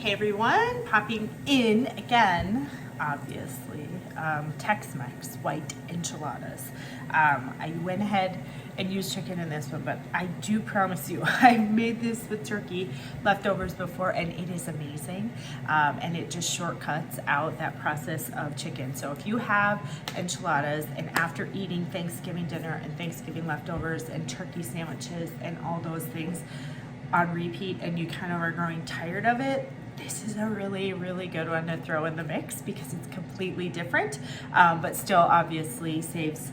Hey everyone, popping in again, obviously, Tex-Mex white enchiladas. I went ahead and used chicken in this one, but I do promise you, I made this with turkey leftovers before and it is amazing. And it just shortcuts out that process of chicken. So if you have enchiladas and after eating Thanksgiving dinner and Thanksgiving leftovers and turkey sandwiches and all those things on repeat and you kind of are growing tired of it, this is a really, really good one to throw in the mix because it's completely different, but still obviously saves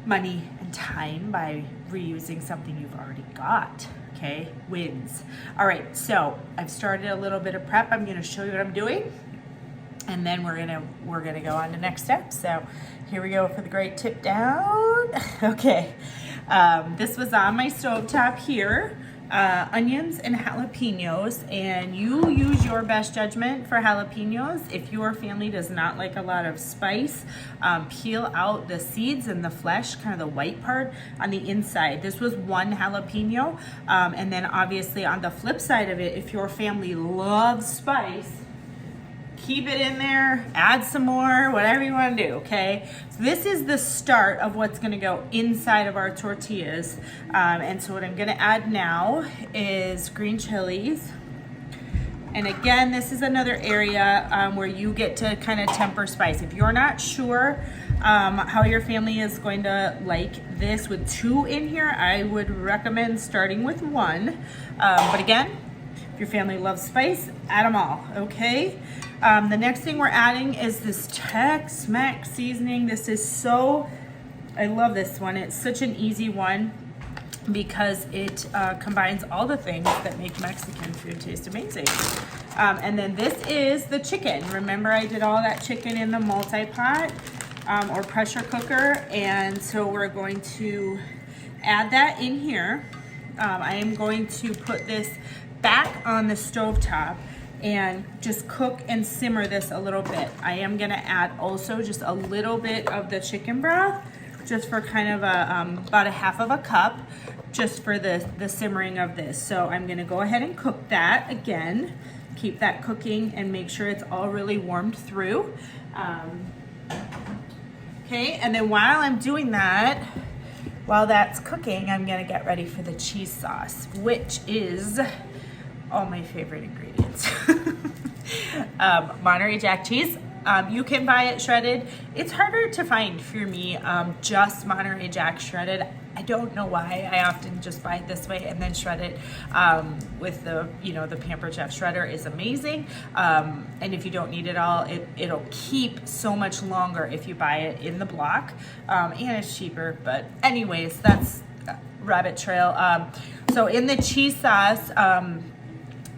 money and time by reusing something you've already got. Okay, wins. All right, so I've started a little bit of prep. I'm gonna show you what I'm doing, and then we're gonna go on to next steps. So here we go for the great tip down. Okay, this was on my stovetop here. Onions and jalapenos, and you use your best judgment for jalapenos. If your family does not like a lot of spice, peel out the seeds and the flesh, kind of the white part on the inside. This was one jalapeno, and then obviously on the flip side of it, if your family loves spice, keep it in there, add some more, whatever you want to do, okay? So this is the start of what's going to go inside of our tortillas. And so what I'm going to add now is green chilies. And again, this is another area where you get to kind of temper spice. If you're not sure how your family is going to like this with 2 in here, I would recommend starting with 1. But again, if your family loves spice, add them all, okay? The next thing we're adding is this Tex-Mex seasoning. This is so, I love this one. It's such an easy one because it combines all the things that make Mexican food taste amazing. And then this is the chicken. Remember I did all that chicken in the multi-pot or pressure cooker. And so we're going to add that in here. I am going to put this back on the stovetop and just cook and simmer this a little bit. I am gonna add also just a little bit of the chicken broth, just for kind of about a half of a cup, just for the simmering of this. So I'm gonna go ahead and cook that again, keep that cooking and make sure it's all really warmed through. Okay, and then while I'm doing that, while that's cooking, I'm gonna get ready for the cheese sauce, which is all my favorite ingredients. Monterey Jack cheese. You can buy it shredded. It's harder to find for me, just Monterey Jack shredded. I don't know why. I often just buy it this way and then shred it with the Pampered Chef shredder is amazing. And if you don't need it all, it'll keep so much longer if you buy it in the block. And it's cheaper, but anyways, that's rabbit trail. So in the cheese sauce,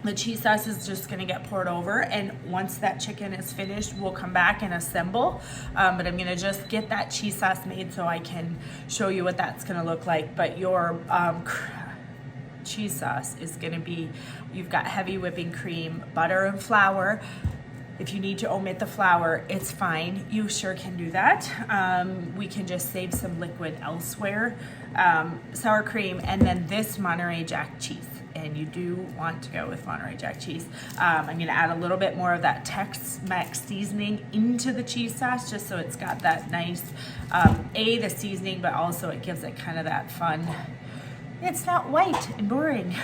the cheese sauce is just gonna get poured over, and once that chicken is finished, we'll come back and assemble. But I'm gonna just get that cheese sauce made so I can show you what that's gonna look like. But your cheese sauce is gonna be, you've got heavy whipping cream, butter and flour. If you need to omit the flour, it's fine. You sure can do that. We can just save some liquid elsewhere. Sour cream, and then this Monterey Jack cheese. And you do want to go with Monterey Jack cheese. I'm gonna add a little bit more of that Tex-Mex seasoning into the cheese sauce, just so it's got that nice, the seasoning, but also it gives it kind of that fun, it's not white and boring.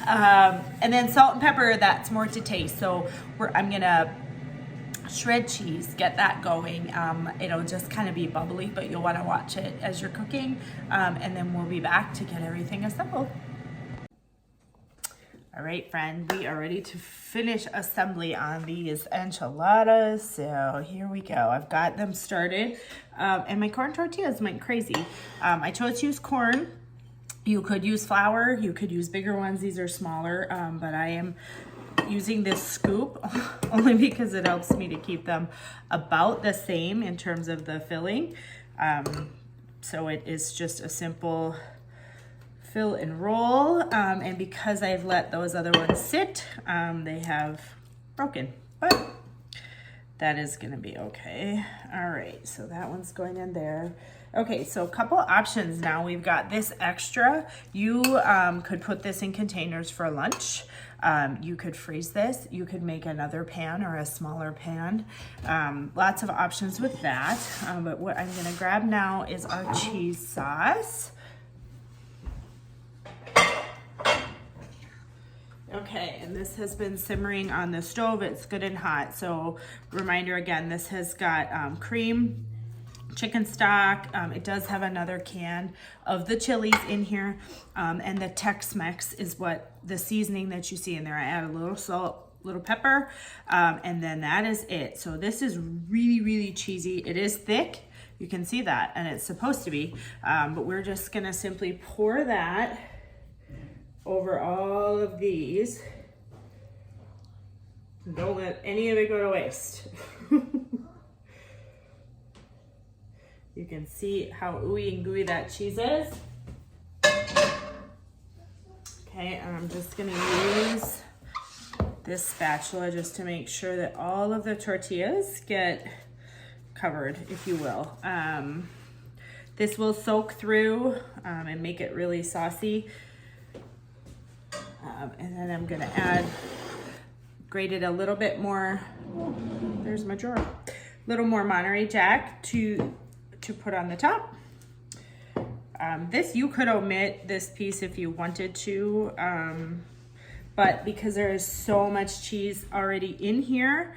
And then salt and pepper, that's more to taste. So I'm gonna shred cheese, get that going. It'll just kind of be bubbly, but you'll wanna watch it as you're cooking. And then we'll be back to get everything assembled. All right, friend, we are ready to finish assembly on these enchiladas. So here we go. I've got them started. And my corn tortillas went crazy. I chose to use corn. You could use flour, you could use bigger ones. These are smaller, but I am using this scoop only because it helps me to keep them about the same in terms of the filling. So it is just a simple fill and roll, and because I've let those other ones sit, they have broken. But that is gonna be okay. All right, so that one's going in there. Okay, so a couple options now. We've got this extra. You could put this in containers for lunch. You could freeze this. You could make another pan or a smaller pan. Lots of options with that. But what I'm gonna grab now is our cheese sauce. Okay, and this has been simmering on the stove. It's good and hot. So reminder again, this has got cream, chicken stock. It does have another can of the chilies in here. And the Tex-Mex is what the seasoning that you see in there. I add a little salt, little pepper, and then that is it. So this is really, really cheesy. It is thick. You can see that, and it's supposed to be. But we're just gonna simply pour that over all of these. Don't let any of it go to waste. You can see how ooey and gooey that cheese is. Okay, and I'm just gonna use this spatula just to make sure that all of the tortillas get covered, if you will. This will soak through and make it really saucy. And then I'm gonna add, grated a little bit more, there's my drawer, little more Monterey Jack to put on the top. This, you could omit this piece if you wanted to, but because there is so much cheese already in here,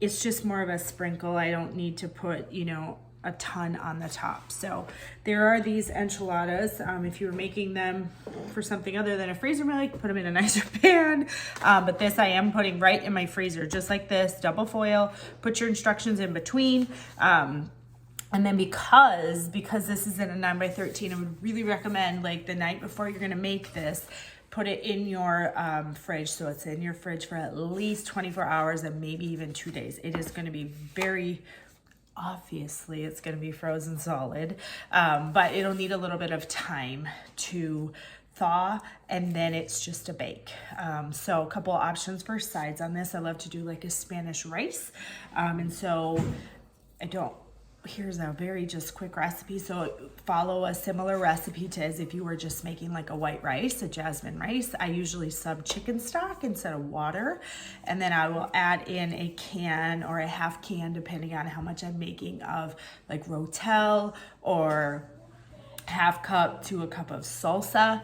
it's just more of a sprinkle. I don't need to put, you know, a ton on the top. So there are these enchiladas. If you were making them for something other than a freezer meal, you can put them in a nicer pan. But this I am putting right in my freezer, just like this, double foil. Put your instructions in between. And then because this is in a 9x13, I would really recommend, like, the night before you're gonna make this, put it in your fridge, so it's in your fridge for at least 24 hours and maybe even 2 days. It is gonna be very, obviously it's gonna be frozen solid, but it'll need a little bit of time to thaw, and then it's just a bake. So a couple of options for sides on this. I love to do like a Spanish rice, and so here's a very just quick recipe. So follow a similar recipe to as if you were just making like a white rice, a jasmine rice. I usually sub chicken stock instead of water. And then I will add in a can or a half can, depending on how much I'm making, of like Rotel, or half cup to a cup of salsa.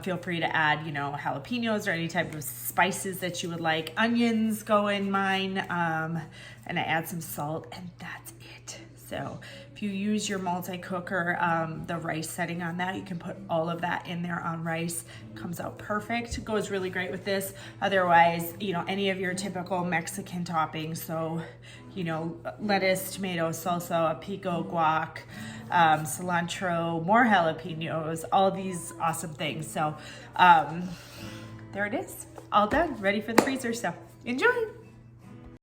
Feel free to add, you know, jalapenos or any type of spices that you would like. Onions go in mine, and I add some salt, and that's it. So if you use your multi-cooker, the rice setting on that, you can put all of that in there on rice. Comes out perfect. Goes really great with this. Otherwise, you know, any of your typical Mexican toppings. So, you know, lettuce, tomato, salsa, pico, guac, cilantro, more jalapenos, all these awesome things. So there it is, all done, ready for the freezer. So enjoy.